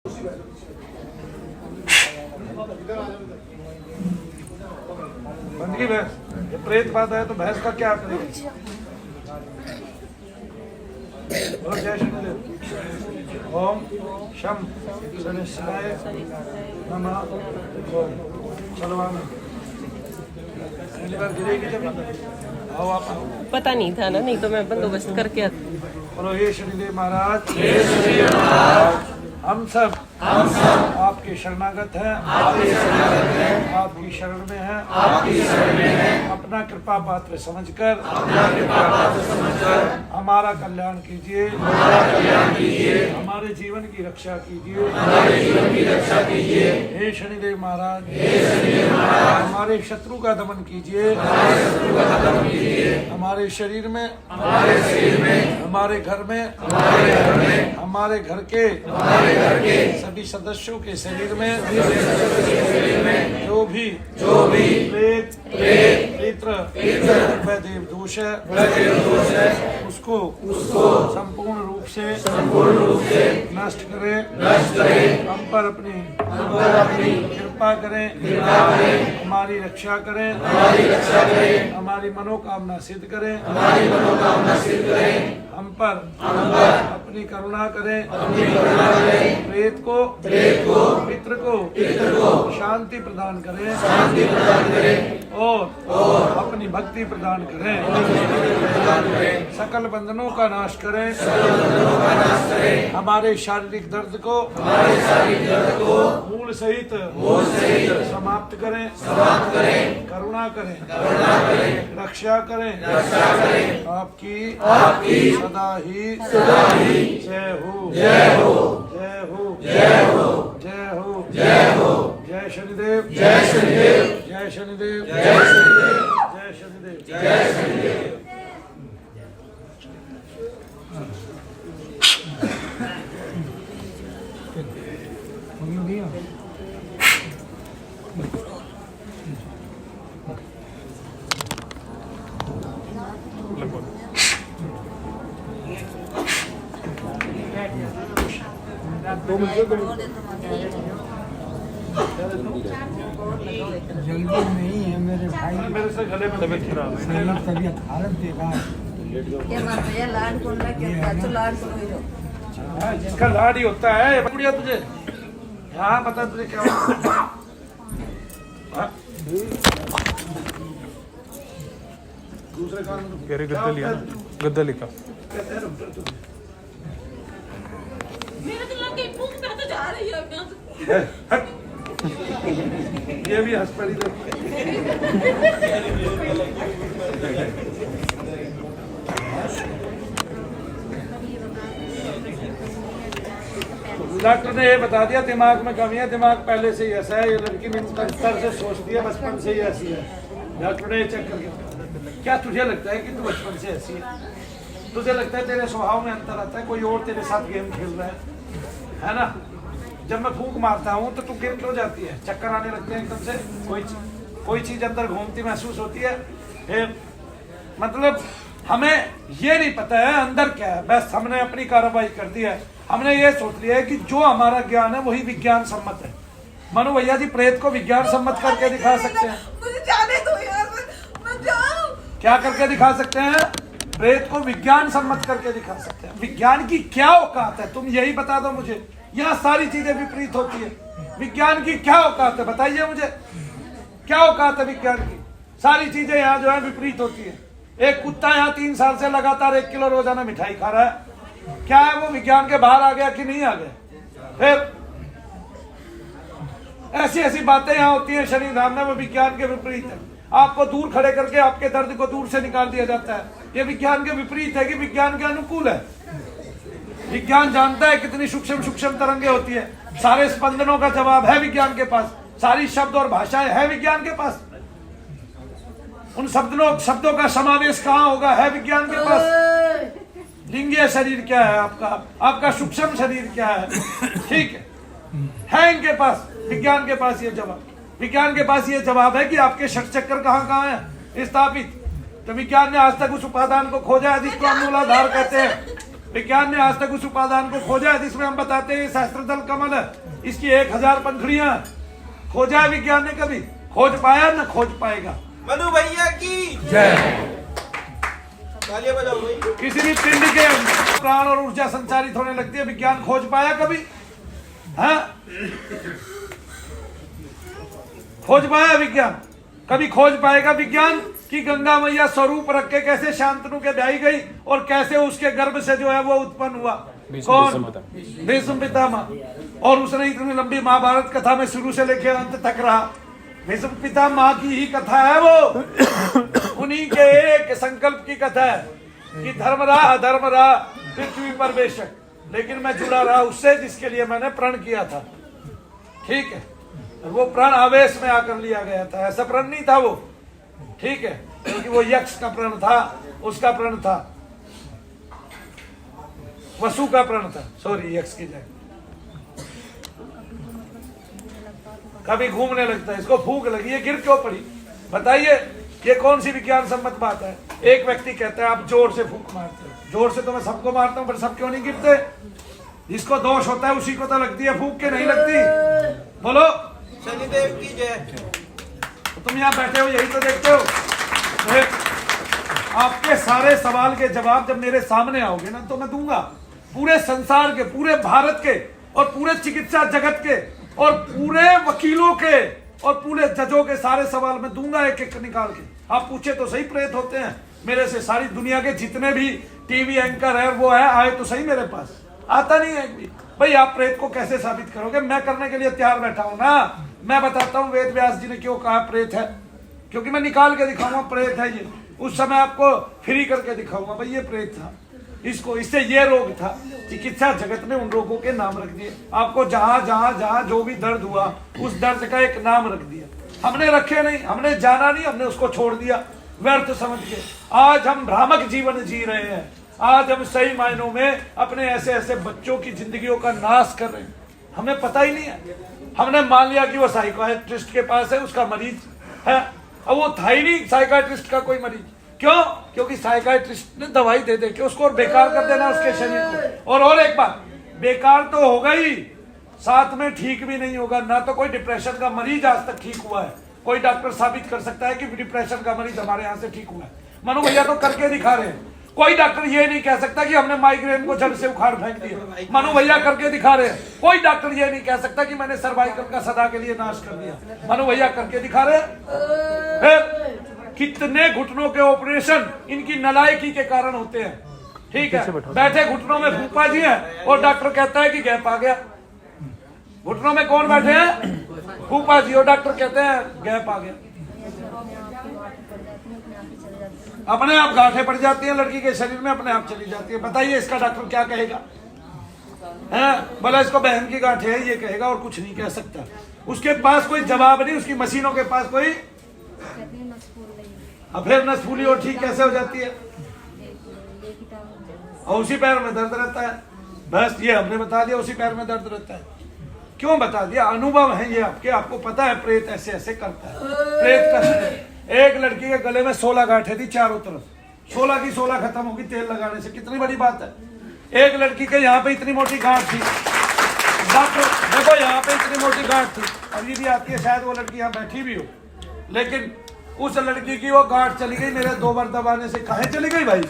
बंदगी भैंस, ये प्रेत बात है तो भैंस का क्या करेगी? जय शनिदेव। ओम शम शनिश्चराय नमः। ओम चलवाना गिरेगी जब आओ आप आओ। पता नहीं था ना, नहीं तो मैं बंदोबस्त करके आती। बोलो हे शनिदेव महाराज, हम सब आपके शरणागत हैं, आपकी शरण में हैं। अपना कृपा पात्र समझकर हमारा कल्याण कीजिए, हमारे जीवन की रक्षा कीजिए। हे शनिदेव महाराज, हमारे शत्रु का दमन कीजिए। हमारे शरीर में, हमारे घर में, हमारे घर के सभी सदस्यों के शरीर में जो भी प्रेत पितृ देव दोष है उसको संपूर्ण रूप से नष्ट करें। हम पर अपनी कृपा करें, हमारी रक्षा करें, हमारी मनोकामना सिद्ध करें। हम पर अपनी करुणा करें। प्रेत को पितृ को शांति प्रदान करें और अपनी भक्ति प्रदान करें। सकल बंधनों का नाश करें। हमारे शारीरिक दर्द को मूल सहित समाप्त करें। करुणा करें, रक्षा करें। आपकी सदा ही जय हो, जय हो, जय हो, जय हो, जय हो, जय हो। जय शनिदेव, जय शनिदेव, जय शनिदेव, जय शनिदेव, जय शनिदेव, जय शनिदेव। जल्दी नहीं है मेरे भाई, मेरे से गले में तबीयत खराब है। तबीयत हालत बेकार। जिसका लाड ही होता है बढ़िया। तुझे हाँ पता तुझे क्या होता दूसरे काम गद्दा लिया, गद्दा लिखा। मेरे तो लग गई भूख, मैं तो जा रही हूं। ये भी हंस पड़ी। डॉक्टर ने ये बता दिया दिमाग में कमी है। दिमाग पहले से ही ऐसा है। ये लड़की स्तर से सोचती है, बचपन से ही ऐसी है। डॉक्टर ने चेक करके क्या तुझे लगता है कि तू बचपन से ऐसी है? तुझे लगता है तेरे स्वभाव में अंतर आता है? कोई और तेरे साथ गेम खेल रहा है ना? जब मैं फूंक मारता हूँ तो तू गिर क्यों जाती है? चक्कर आने लगते हैं एकदम से? कोई चीज अंदर घूमती महसूस होती है? मतलब हमें ये नहीं पता है अंदर क्या है। बस हमने अपनी कार्रवाई कर दी है। हमने ये सोच लिया है कि जो हमारा ज्ञान है वही विज्ञान सम्मत है। मनु भैया जी प्रेत को विज्ञान सम्मत करके दिखा सकते हैं। मुझे जाने दो यार, मैं जाऊं। क्या करके दिखा सकते हैं? प्रेत को विज्ञान सम्मत करके दिखा सकते हैं। विज्ञान की क्या औकात है? तुम यही बता दो मुझे। यहाँ सारी चीजें विपरीत होती है। विज्ञान की क्या औकात है? बताइए मुझे, क्या औकात है विज्ञान की? सारी चीजें यहाँ जो है विपरीत होती है। एक कुत्ता यहाँ 3 साल से लगातार 1 किलो रोजाना मिठाई खा रहा है। क्या है वो विज्ञान के बाहर आ गया कि नहीं आ गया? फिर ऐसी ऐसी बातें यहाँ होती हैं शनि धाम में, वो विज्ञान के विपरीत है। आपको दूर खड़े करके आपके दर्द को दूर से निकाल दिया जाता है। ये विज्ञान के विपरीत है कि विज्ञान के अनुकूल है। विज्ञान जानता है कितनी सूक्ष्म तरंगे होती है। सारे स्पंदनों का जवाब है विज्ञान के पास। सारी शब्द और भाषाएं है विज्ञान के पास। उन शब्दों का समावेश कहाँ होगा? है विज्ञान के पास। लिंगीय शरीर क्या है आपका सूक्ष्म शरीर क्या है? ठीक है इनके पास, विज्ञान के पास ये जवाब। विज्ञान के पास ये जवाब है कि आपके षट चक्र कहाँ है स्थापित। तो विज्ञान ने आज तक उस उपादान को खोजा है जिसको हम मूलाधार कहते हैं। विज्ञान ने आज तक उस उपादान को खोजा है जिसमें हम बताते हैं सहस्त्रदल कमल है, इसकी 1000 पंखुड़ियां। खोजा है विज्ञान ने कभी? खोज पाया न खोज पाएगा। मनु भैया की जय। तालियां बजाओ भाई। किसी भी पिंड के प्राण और ऊर्जा संचारित होने लगती है, विज्ञान खोज पाया कभी? हाँ, खोज पाया विज्ञान? कभी खोज पाएगा विज्ञान कि गंगा मैया स्वरूप रख के कैसे शांतनु के ब्याही गई और कैसे उसके गर्भ से जो है वो उत्पन्न हुआ? कौन? भीष्म पितामह। और उसने इतनी लंबी महाभारत कथा में शुरू से लेकर अंत तक रहा। भीष्म पितामह की ही कथा है वो, उन्हीं के एक संकल्प की कथा है कि धर्म रहा अधर्म रहा पृथ्वी पर बेशक, लेकिन मैं जुड़ा रहा उससे जिसके लिए मैंने प्रण किया था। ठीक है, वो प्रण आवेश में आकर लिया गया था, ऐसा प्रण नहीं था वो। ठीक है, क्योंकि वो यक्ष का प्रण था, उसका प्रण था, वसु का प्रण था, सॉरी यक्ष की जगह। कभी घूमने लगता है, इसको भूख लगी है, गिर क्यों पड़ी? बताइए, ये कौन सी विज्ञान सम्मत बात है? एक व्यक्ति कहता है आप जोर से फूंक मारते हो। जोर से तो मैं सबको मारता हूं, पर सब क्यों नहीं गिरते? जिसको दोष होता है उसी को तो लगती है फूंक, के नहीं लगती। बोलो शनिदेव की जय। तो तुम यहाँ बैठे हो यही तो देखते हो। आपके सारे सवाल के जवाब जब मेरे सामने आओगे ना तो मैं दूंगा। पूरे संसार के, पूरे भारत के और पूरे चिकित्सा जगत के और पूरे वकीलों के और पूरे जजों के सारे सवाल मैं दूंगा, एक एक निकाल के। आप पूछे तो सही, प्रेत होते हैं मेरे से। सारी दुनिया के जितने भी टीवी एंकर है वो है, आए तो सही मेरे पास, आता नहीं है एक भी। भाई आप प्रेत को कैसे साबित करोगे? मैं करने के लिए तैयार बैठा हूं ना। मैं बताता हूं वेद व्यास जी ने क्यों कहा प्रेत है, क्योंकि मैं निकाल के दिखाऊंगा प्रेत है ये। उस समय आपको फ्री करके दिखाऊंगा भाई ये प्रेत था, इसको इससे ये रोग था। चिकित्सा जगत ने उन रोगों के नाम रख दिए। आपको जहां जहां जहां जो भी दर्द हुआ उस दर्द का एक नाम रख दिया। हमने रखे नहीं, हमने जाना नहीं, हमने उसको छोड़ दिया व्यर्थ समझ के। आज हम भ्रामक जीवन जी रहे हैं। आज हम सही मायनों में अपने ऐसे ऐसे बच्चों की जिंदगियों का नाश कर रहे हैं, हमें पता ही नहीं है। हमने मान लिया कि वो साइकियाट्रिस्ट के पास है, उसका मरीज है, अब वो था ही नहीं साइकियाट्रिस्ट का कोई मरीज। क्यों? क्योंकि साइकियाट्रिस्ट ने दवाई दे दे के उसको बेकार कर देना उसके शरीर को। और एक बात, बेकार तो होगा ही, साथ में ठीक भी नहीं होगा। ना तो कोई डिप्रेशन का मरीज आज तक ठीक हुआ है। कोई डॉक्टर साबित कर सकता है कि डिप्रेशन का मरीज हमारे यहाँ से ठीक हुआ है? मनु भैया तो करके दिखा रहे हैं। कोई डॉक्टर ये नहीं कह सकता कि हमने माइग्रेन को जड़ से उखाड़ फेंक दिया। मनु भैया करके दिखा रहे हैं। कोई डॉक्टर ये नहीं कह सकता कि मैंने सर्वाइकल का सदा के लिए नाश कर दिया। मनु भैया करके दिखा रहे हैं। फिर कितने घुटनों के ऑपरेशन इनकी नालायकी के कारण होते हैं। ठीक है, बैठे घुटनों में फूफा जी हैं और डॉक्टर कहता है कि गैप आ गया। घुटनों में कौन बैठे हैं? फूफा जी, और डॉक्टर कहते हैं गैप आ गया। अपने आप गांठें पड़ जाती हैं लड़की के शरीर में, अपने आप चली जाती है। बताइए इसका डॉक्टर क्या कहेगा? भला इसको बहन की गांठें है ये कहेगा और कुछ नहीं कह सकता। उसके पास कोई जवाब नहीं, उसकी मशीनों के पास कोई। अब फिर नस फूली और ठीक कैसे हो जाती है? और उसी पैर में दर्द रहता है। बस ये हमने बता दिया, उसी पैर में दर्द रहता है। क्यों बता दिया? अनुभव है ये आपके, आपको पता है प्रेत ऐसे ऐसे करता है। प्रेत का एक लड़की के गले में 16 गांठें थी चारों तरफ, 16 की 16 खत्म होगी तेल लगाने से। कितनी बड़ी बात है। एक लड़की के यहाँ पे इतनी मोटी गांठ थी, डॉक्टर देखो यहाँ पे इतनी मोटी गांठ थी, अभी भी आती है, शायद वो लड़की यहाँ बैठी भी हो, लेकिन उस लड़की की वो गांठ चली गई मेरे 2 बार दबाने से। कहे चली गई भाई?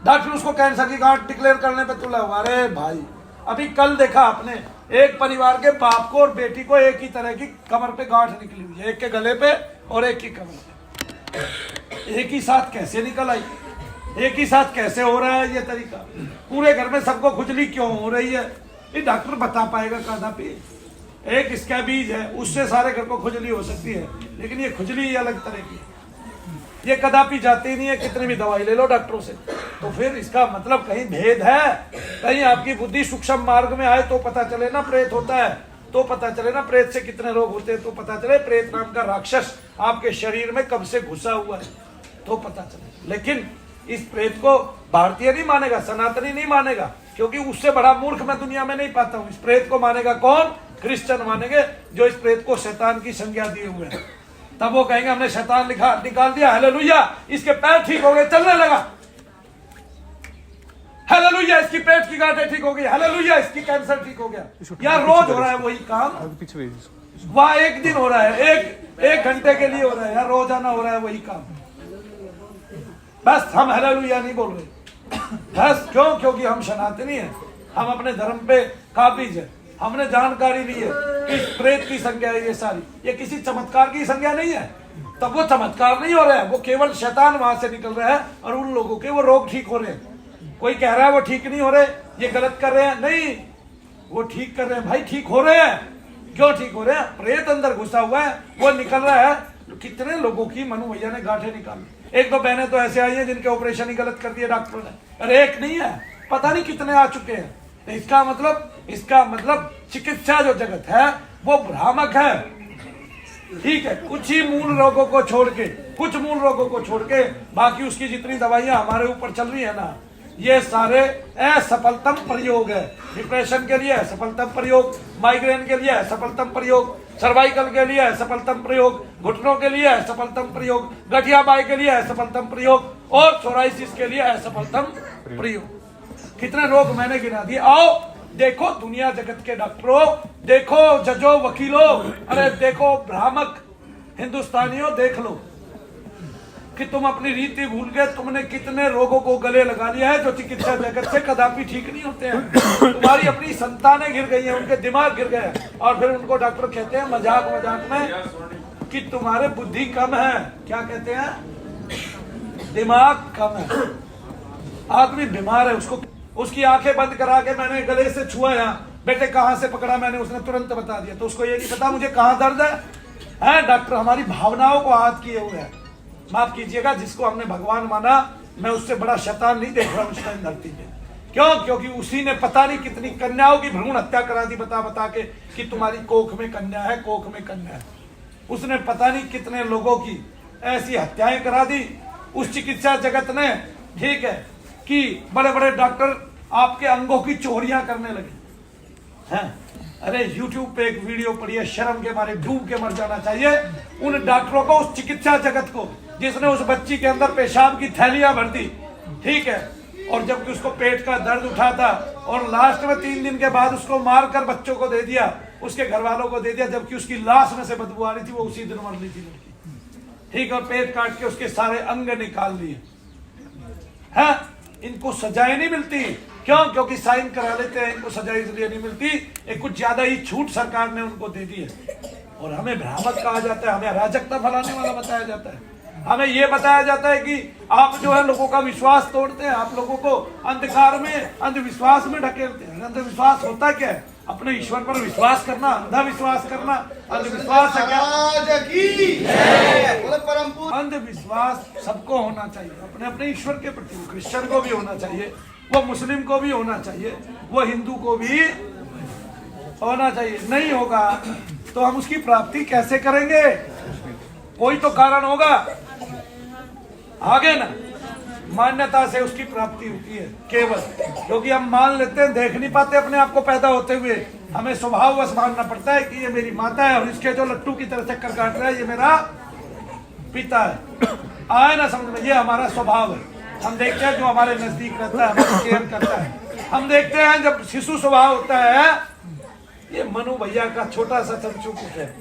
डॉक्टर उसको कैंसर की गांठ डिक्लेयर करने पे तुला हुआ। अरे भाई, अभी कल देखा आपने एक परिवार के बाप को और बेटी को एक ही तरह की कमर पे गांठ निकली हुई है, एक के गले पे और एक की कमर पे। एक ही साथ कैसे निकल आई? एक ही साथ कैसे हो रहा है ये तरीका? पूरे घर में सबको खुजली क्यों हो रही है? ये डॉक्टर बता पाएगा कदापि? एक इसका बीज है, उससे सारे घर को खुजली हो सकती है, लेकिन ये खुजली अलग तरह की है, ये कदापि जाती ही नहीं है। कितनी भी दवाई ले लो डॉक्टरों से। तो फिर इसका मतलब कहीं भेद है, कहीं आपकी बुद्धि सूक्ष्म मार्ग में आए तो पता चले ना प्रेत होता है, तो पता चले ना प्रेत से कितने रोग होते हैं, तो पता चले प्रेत नाम का राक्षस आपके शरीर में कब से घुसा हुआ है, तो पता चले। लेकिन इस प्रेत को भारतीय नहीं मानेगा, सनातनी नहीं मानेगा, क्योंकि उससे बड़ा मूर्ख मैं दुनिया में नहीं पाता हूं। इस प्रेत को मानेगा कौन? क्रिश्चियन मानेंगे, जो इस प्रेत को शैतान की संज्ञा दिए हुए हैं। तब वो कहेंगे हमने शैतान निकाल दिया, हालेलुया, इसके पैर ठीक हो गए, चलने लगा। हालेलुया इसकी पेट की गांठें ठीक हो गई, हालेलुया इसकी कैंसर ठीक हो गया। यार रोज हो रहा है वही काम, आगे पीछे भेज इसको। वहां एक दिन हो रहा है, एक घंटे के लिए हो रहा है, यार रोजाना हो रहा है वही काम। बस हम हालेलुया नहीं बोल रहे, बस क्यों? क्योंकि हम सनातनी हैं, हम अपने धर्म पे काबिज है, हमने जानकारी ली है कि इस प्रेत की संज्ञा है ये सारी, ये किसी चमत्कार की संज्ञा नहीं है। तब वो चमत्कार नहीं हो रहा है, वो केवल शैतान वहां से निकल रहा है और उन लोगों के वो रोग ठीक हो रहे हैं। कोई कह रहा है वो ठीक नहीं हो रहे, ये गलत कर रहे हैं, नहीं वो ठीक कर रहे हैं भाई, ठीक हो रहे हैं। क्यों ठीक हो रहे हैं? प्रेत अंदर घुसा हुआ है, वो निकल रहा है। कितने लोगों की मनु भैया ने गांठें निकाली, एक दो बहनें तो ऐसे आई हैं जिनके ऑपरेशन ही गलत कर दिए डॉक्टरों ने, अरे एक नहीं है, पता नहीं कितने आ चुके हैं। इसका मतलब चिकित्सा जो जगत है वो भ्रामक है, ठीक है। कुछ ही मूल रोगों को छोड़ के बाकी उसकी जितनी दवाइयां हमारे ऊपर चल रही है ना, ये सारे असफलतम प्रयोग है। डिप्रेशन के लिए असफलतम प्रयोग, माइग्रेन के लिए असफलतम प्रयोग, सर्वाइकल के लिए असफलतम प्रयोग, घुटनों के लिए असफलतम प्रयोग, गठिया बाई के लिए असफलतम प्रयोग और सोराइसिस के लिए असफलतम प्रयोग। कितने रोग मैंने गिना दिए। आओ देखो दुनिया जगत के डॉक्टरों, देखो जजों वकीलों, अरे देखो भ्रामक हिंदुस्तानियों, देख लो कि तुम अपनी रीति भूल गए। तुमने कितने रोगों को गले लगा लिया है जो चिकित्सा जगत से कदापि ठीक नहीं होते हैं। तुम्हारी अपनी संतानें गिर गई हैं, उनके दिमाग गिर गए हैं, और फिर उनको डॉक्टर कहते हैं मजाक में कि तुम्हारे बुद्धि कम है। क्या कहते हैं? दिमाग कम है। आदमी बीमार है, उसकी आंखें बंद करा के मैंने गले से छुआ, यहाँ बेटे कहाँ से पकड़ा मैंने, उसने तुरंत बता दिया। तो उसको ये नहीं पता मुझे कहाँ दर्द है। डॉक्टर हमारी भावनाओं को आहत किए हुए हैं। माफ कीजिएगा, जिसको हमने भगवान माना, मैं उससे बड़ा शैतान नहीं देख रहा उस टाइम धरती पे। क्यों? क्योंकि उसी ने पता नहीं कितनी कन्याओं की भ्रूण हत्या करा दी बता के कि तुम्हारी कोख में कन्या है, कोख में कन्या है। उसने पता नहीं कितने लोगों की ऐसी हत्याएं करा दी उस चिकित्सा जगत ने, ठीक है, कि बड़े बड़े डॉक्टर आपके अंगों की चोरियां करने लगे हैं। अरे YouTube पे एक वीडियो पड़ी है, शर्म के मारे डूब के मर जाना चाहिए उन डॉक्टरों को, उस चिकित्सा जगत को, जिसने उस बच्ची के अंदर पेशाब की थैलियां भर दी, ठीक है, और जबकि उसको पेट का दर्द उठा था और लास्ट में 3 दिन के बाद उसको मारकर बच्चों को दे दिया, उसके घर वालों को दे दिया, जबकि उसकी लाश में से बदबू आ रही थी, वो उसी दिन मर ली थी लड़की, ठीक है, और पेट काट के उसके सारे अंग निकाल लिए हैं। इनको सजाएं नहीं मिलती, क्यों? क्योंकि साइन करा लेते हैं, इनको सजा इसलिए नहीं मिलती, एक कुछ ज्यादा ही छूट सरकार ने उनको दे दी है। और हमें भ्रामक कहा जाता है, हमें अराजकता फैलाने वाला बताया जाता है, हमें यह बताया जाता है कि आप जो है लोगों का विश्वास तोड़ते हैं, आप लोगों को अंधकार में, अंधविश्वास में ढकेलते हैं। अंधविश्वास होता क्या है? अपने ईश्वर पर विश्वास करना, अंधविश्वास करना अंधविश्वास है क्या? अंधविश्वास सबको होना चाहिए, अपने अपने ईश्वर के प्रति। वो क्रिश्चियन को भी होना चाहिए, वो मुस्लिम को भी होना चाहिए, वो हिंदू को भी होना चाहिए। नहीं होगा तो हम उसकी प्राप्ति कैसे करेंगे? कोई तो कारण होगा, आगे ना मान्यता से उसकी प्राप्ति होती है केवल, क्योंकि हम मान लेते हैं, देख नहीं पाते अपने आप को पैदा होते हुए, हमें स्वभाववश मानना पड़ता है कि ये मेरी माता है और इसके जो लट्टू की तरह चक्कर काट रहा है ये मेरा पिता है। आए ना समझ में, ये हमारा स्वभाव है। हम देखते हैं जो हमारे नजदीक रहता है, हमारी केयर करता है। हम देखते हैं जब शिशु स्वभाव होता है, ये मनु भैया का छोटा सा चमचू है,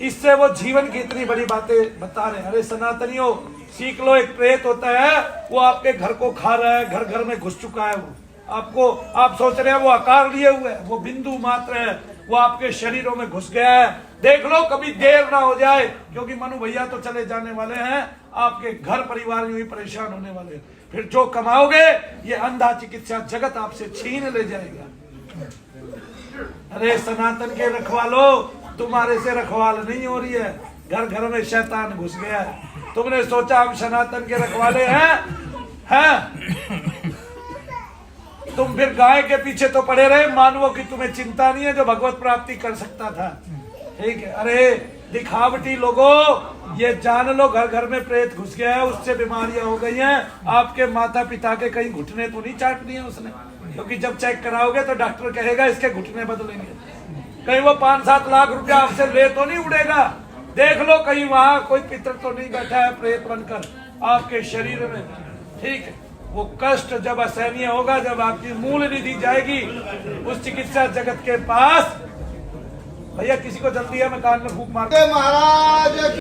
इससे वो जीवन की इतनी बड़ी बातें बता रहे हैं। अरे सनातनियों, सीख लो, एक प्रेत होता है, वो आपके घर को खा रहा है, घर घर में घुस चुका है। वो आपको, आप सोच रहे हैं वो आकार लिए हुए है, वो बिंदु मात्र है, वो आपके शरीरों में घुस गया है। देख लो कभी देर ना हो जाए, क्योंकि मनु भैया तो चले जाने वाले हैं, आपके घर परिवार भी परेशान होने वाले हैं। फिर जो कमाओगे ये अंधा चिकित्सा जगत आपसे छीन ले जाएगा। अरे सनातन के रखवालो, तुम्हारे से रखवाल नहीं हो रही है, घर घर में शैतान घुस गया है। तुमने सोचा हम सनातन के रखवाले हैं? तुम फिर गाय के पीछे तो पड़े रहे, मानवों की तुम्हें चिंता नहीं है जो भगवत प्राप्ति कर सकता था, ठीक है। अरे दिखावटी लोगों, ये जान लो घर घर में प्रेत घुस गया है, उससे बीमारियां हो गई हैं। आपके माता पिता के कहीं घुटने तो नहीं चाट दिए उसने? क्योंकि जब चेक कराओगे तो डॉक्टर कहेगा इसके घुटने बदलेंगे। कहीं वो 5-7 लाख रुपया आपसे ले तो नहीं उड़ेगा? देख लो कहीं वहां कोई पितर तो नहीं बैठा है प्रेत बनकर आपके शरीर में, ठीक है। वो कष्ट जब असहनीय होगा, जब आपकी मूल निधि जाएगी उस चिकित्सा जगत के पास। भैया किसी को जल्दी है, मैं कान में फूंक मार महाराज